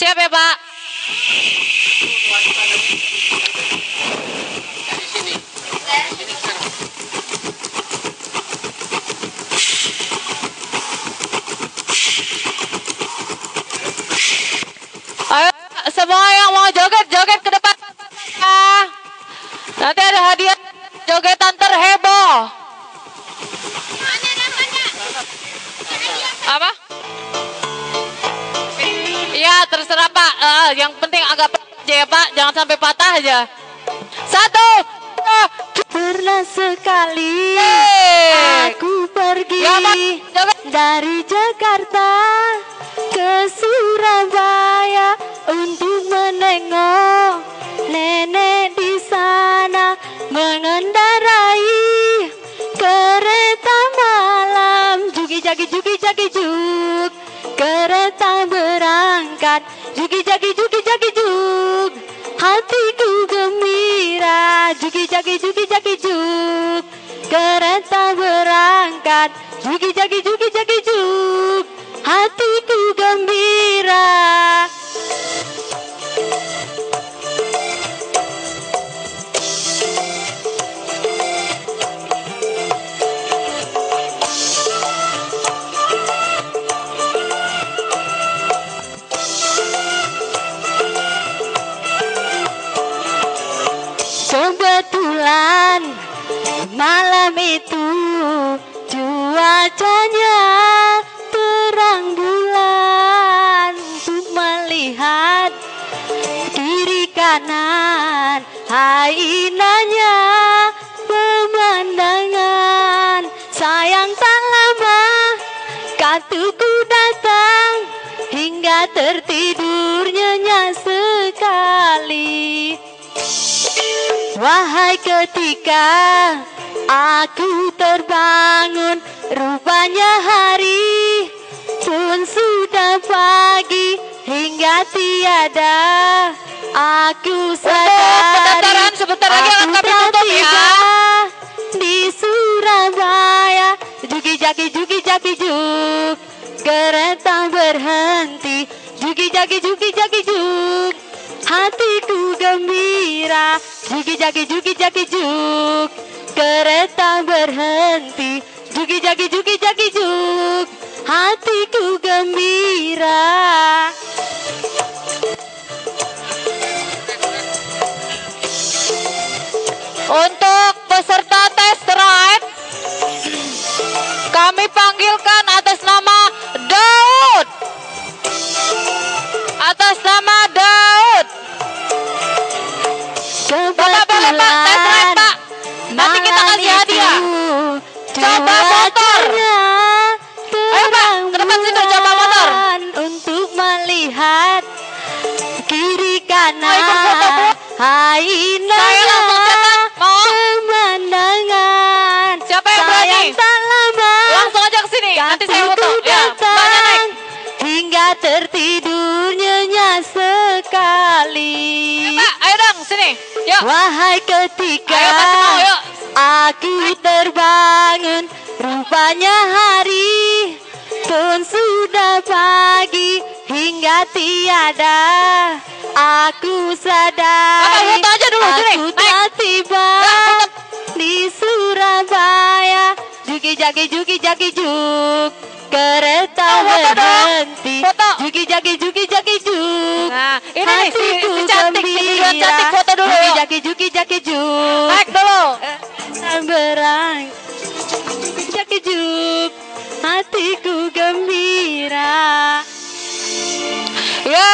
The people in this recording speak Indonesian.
Siap ya Pak? Ayo semua yang mau joget-joget ke depan. Nanti ada hadiah jogetan terheboh. Apa? Iya terserah Pak. Yang penting agak aja ya Pak. Jangan sampai patah aja. 1. Pernah sekali aku pergi dari Jakarta ke Surabaya untuk menengok nenek di sana mengendarai kereta malam. Jugi jagi juk, kereta berangkat. Jugi jagi juk, hatiku gembira. Jugi jagi juk, kereta berangkat. Jugi jagi juk, hatiku gembira. Kebetulan malam itu cuacanya terang bulan untuk melihat kiri kanan. Hai indahnya pemandangan. Sayang tak lama kartuku datang hingga tertidur nyenyak sekali. Wahai ketika aku terbangun, rupanya hari pun sudah pagi hingga tiada aku sadari. Sebentar lagi akan kami tutup ya. Di Surabaya, jugi jagi juk, kereta berhenti. Jugi jagi juk, hatiku gembira. Jugi jagi juk, kereta berhenti. Jugi jagi juk, hatiku gembira. Untuk peserta tes drive kami panggilkan atas nama Daud. Atas nama Daud. Bapak boleh Pak, tes drive Pak. Nanti kita kasih hadiah. Coba motor. Ayo Pak, ke depan situ coba motor. Untuk melihat kiri kanan. Hai indahnya pemandangan. Siapa yang berani? Sayang tak lama Langsung aja ke sini. Nanti saya foto. kartuku Ya, Mbaknya naik. datang hingga tertidur nyenyak sekali. Pak, ayo dong sini. Yuk. Wahai ketika Ayo, kasih mau, yuk. aku terbangun, rupanya hari pun sudah pagi hingga tiada aku sadari. Bapak, foto aja dulu, sini. Aku Naik. telah tiba di Surabaya. Jugi jagi juk, kereta berhenti. Foto. Jugi jagi juk, Nah, ini nih si cantik, si gembira. berdua cantik foto dulu yuk. Jugi jagi juk, Naik dulu. berang. Jagi juk, hatiku gembira. Ya,